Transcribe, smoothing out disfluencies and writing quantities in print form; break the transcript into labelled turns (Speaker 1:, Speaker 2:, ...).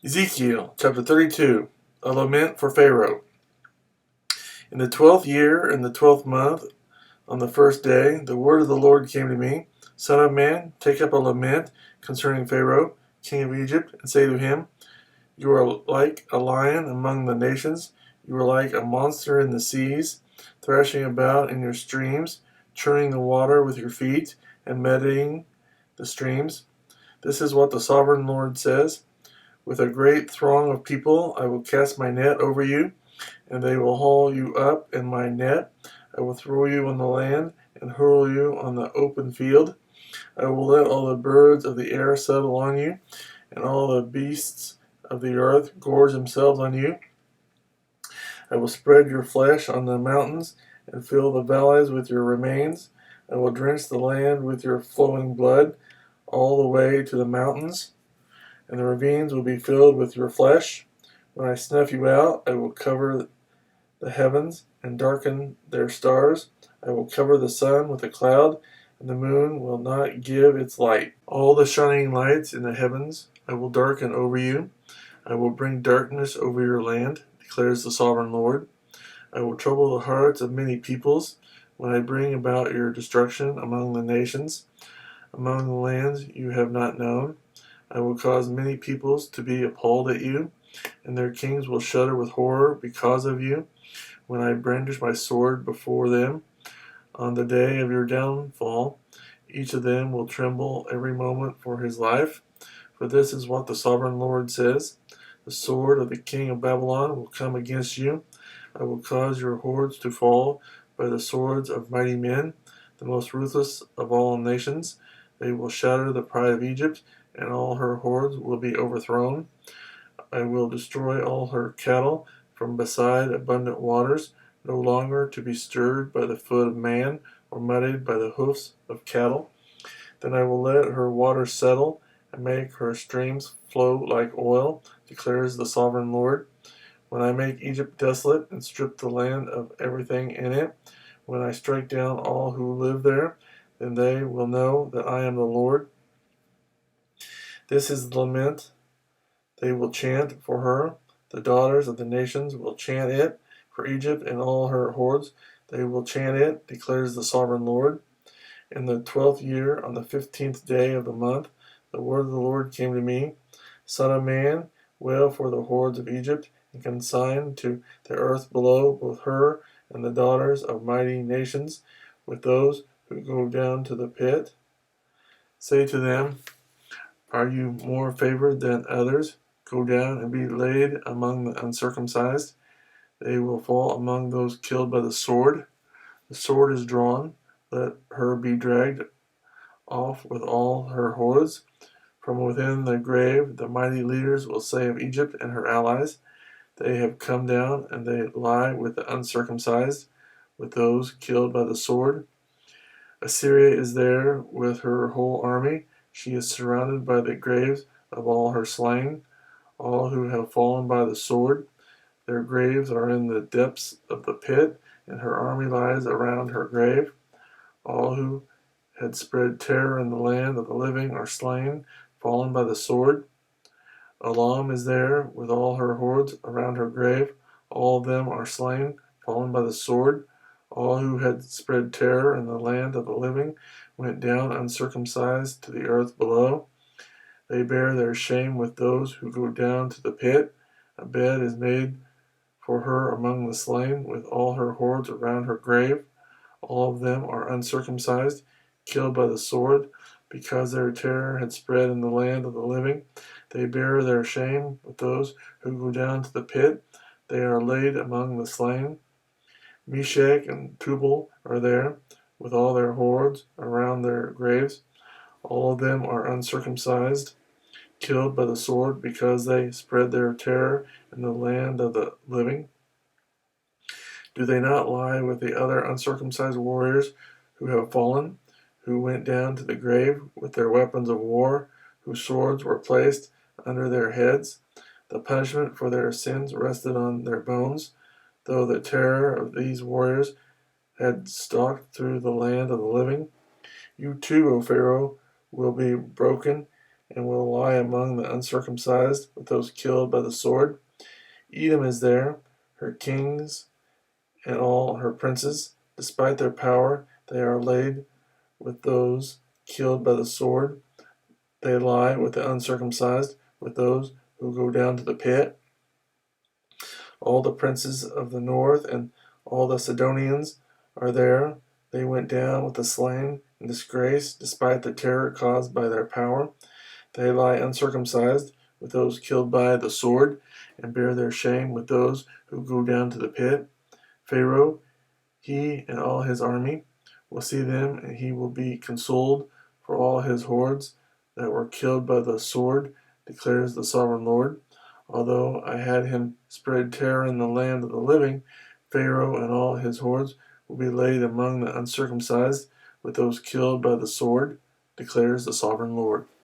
Speaker 1: Ezekiel chapter 32, a lament for Pharaoh. In the 12th year, in the 12th month, on the first day, the word of the Lord came to me. Son of man, take up a lament concerning Pharaoh, king of Egypt, and say to him, You are like a lion among the nations. You are like a monster in the seas, thrashing about in your streams, churning the water with your feet, and muddying the streams. This is what the sovereign Lord says. With a great throng of people I will cast my net over you, and they will haul you up in my net. I will throw you on the land and hurl you on the open field. I will let all the birds of the air settle on you, and all the beasts of the earth gorge themselves on you. I will spread your flesh on the mountains and fill the valleys with your remains. I will drench the land with your flowing blood all the way to the mountains, and the ravines will be filled with your flesh. When I snuff you out, I will cover the heavens and darken their stars. I will cover the sun with a cloud, and the moon will not give its light. All the shining lights in the heavens I will darken over you. I will bring darkness over your land, declares the sovereign Lord. I will trouble the hearts of many peoples when I bring about your destruction among the nations, among the lands you have not known. I will cause many peoples to be appalled at you, and their kings will shudder with horror because of you. When I brandish my sword before them on the day of your downfall, each of them will tremble every moment for his life. For this is what the sovereign Lord says. The sword of the king of Babylon will come against you. I will cause your hordes to fall by the swords of mighty men, the most ruthless of all nations. They will shatter the pride of Egypt, and all her hordes will be overthrown. I will destroy all her cattle from beside abundant waters, no longer to be stirred by the foot of man or muddied by the hoofs of cattle. Then I will let her waters settle and make her streams flow like oil, declares the sovereign Lord. When I make Egypt desolate and strip the land of everything in it, when I strike down all who live there, then they will know that I am the Lord. This is the lament they will chant for her. The daughters of the nations will chant it for Egypt and all her hordes. They will chant it, declares the sovereign Lord. In the 12th year, on the 15th day of the month, the word of the Lord came to me. Son of man, wail for the hordes of Egypt, and consign to the earth below both her and the daughters of mighty nations, with those who go down to the pit. Say to them, Are you more favored than others? Go down and be laid among the uncircumcised. They will fall among those killed by the sword. The sword is drawn. Let her be dragged off with all her hordes. From within the grave, the mighty leaders will say of Egypt and her allies, They have come down, and they lie with the uncircumcised, with those killed by the sword. Assyria is there with her whole army. She is surrounded by the graves of all her slain, all who have fallen by the sword. Their graves are in the depths of the pit, and her army lies around her grave. All who had spread terror in the land of the living are slain, fallen by the sword. Elam is there with all her hordes around her grave. All of them are slain, fallen by the sword. All who had spread terror in the land of the living went down uncircumcised to the earth below. They bear their shame with those who go down to the pit. A bed is made for her among the slain, with all her hordes around her grave. All of them are uncircumcised, killed by the sword, because their terror had spread in the land of the living. They bear their shame with those who go down to the pit. They are laid among the slain. Meshach and Tubal are there, with all their hordes around their graves. All of them are uncircumcised, killed by the sword, because they spread their terror in the land of the living. Do they not lie with the other uncircumcised warriors who have fallen, who went down to the grave with their weapons of war, whose swords were placed under their heads? The punishment for their sins rested on their bones, though the terror of these warriors had stalked through the land of the living. You too, O Pharaoh, will be broken, and will lie among the uncircumcised with those killed by the sword. Edom is there, her kings and all her princes. Despite their power, they are laid with those killed by the sword. They lie with the uncircumcised, with those who go down to the pit. All the princes of the north and all the Sidonians are there. They went down with the slain in disgrace, despite the terror caused by their power. They lie uncircumcised with those killed by the sword, and bear their shame with those who go down to the pit. Pharaoh, he and all his army, will see them, and he will be consoled for all his hordes that were killed by the sword, declares the sovereign Lord. Although I had him spread terror in the land of the living, Pharaoh and all his hordes will be laid among the uncircumcised with those killed by the sword, declares the sovereign Lord.